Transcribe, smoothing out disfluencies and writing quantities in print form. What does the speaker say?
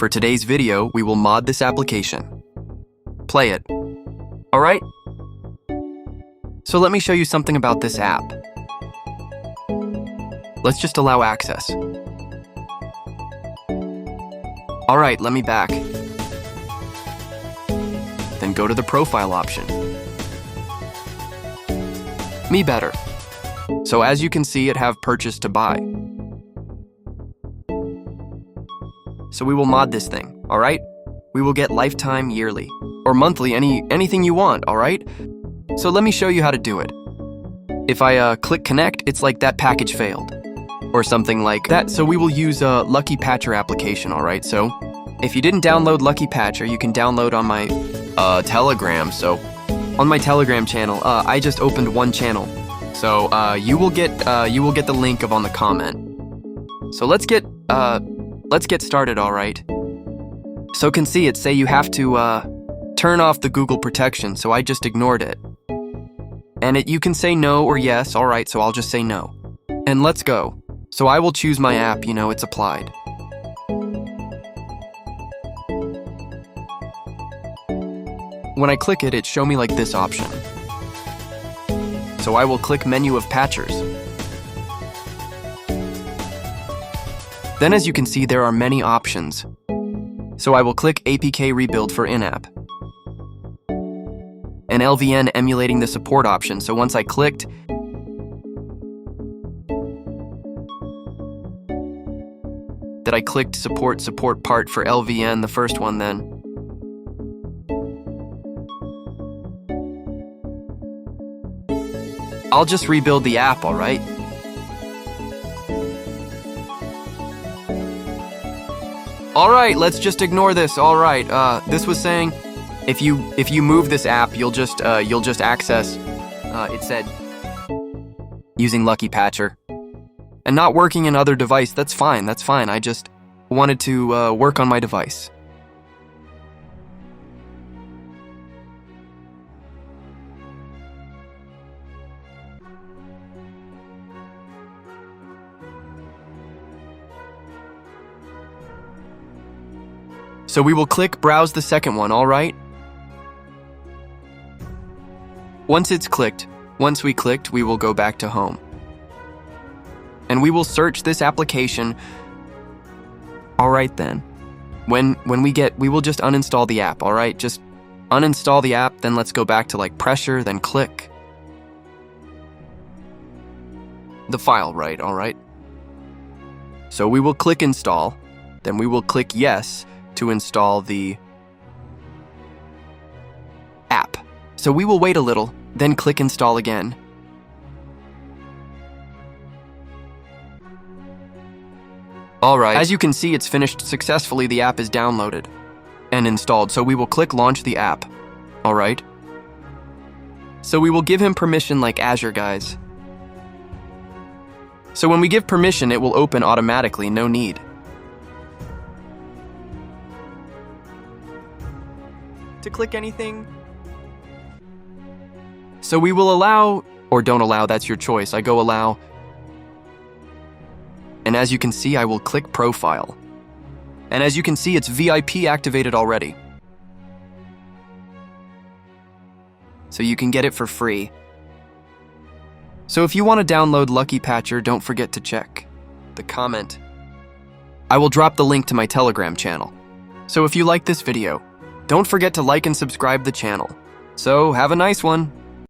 For today's video, we will mod this application. Play it. Alright? So let me show you something about this app. Let's just allow access. Alright, let me back. Then go to the profile option. Me better. So as you can see, it have purchase to buy. So we will mod this thing, alright? We will get lifetime, yearly, or monthly, anything you want, alright? So let me show you how to do it. If I click connect, it's like that package failed, or something like that. So we will use a Lucky Patcher application, alright? So if you didn't download Lucky Patcher, you can download on my Telegram. So on my Telegram channel, I just opened one channel. So you will get the link on the comment. So let's get started, all right? So can see it say you have to turn off the Google protection, so I just ignored it. And you can say no or yes, all right, so I'll just say no. And let's go. So I will choose my app, it's applied. When I click it, it show me like this option. So I will click menu of patchers. Then as you can see, there are many options. So I will click APK rebuild for in-app. And LVN emulating the support option. So once I clicked, that I clicked support part for LVN, the first one then. I'll just rebuild the app, all right? All right, let's just ignore this. All right, this was saying if you move this app, you'll just access. It said using Lucky Patcher and not working in other device. That's fine. That's fine. I just wanted to work on my device. So we will click browse the second one, all right? Once we clicked, we will go back to home. And we will search this application. All right then. When we will just uninstall the app, all right? Just uninstall the app, then let's go back to like pressure, then click. The file, right, all right? So we will click install, then we will click yes to install the app. So we will wait a little, then click install again. Alright, as you can see, it's finished successfully. The app is downloaded and installed. So we will click launch the app. Alright. So we will give him permission like Azure, guys. So when we give permission, it will open automatically, no need. To click anything. So we will allow or don't allow, that's your choice. I go allow. And as you can see, I will click profile. And as you can see, it's VIP activated already. So you can get it for free. So if you want to download Lucky Patcher, don't forget to check the comment. I will drop the link to my Telegram channel. So if you like this video, don't forget to like and subscribe the channel. So have a nice one.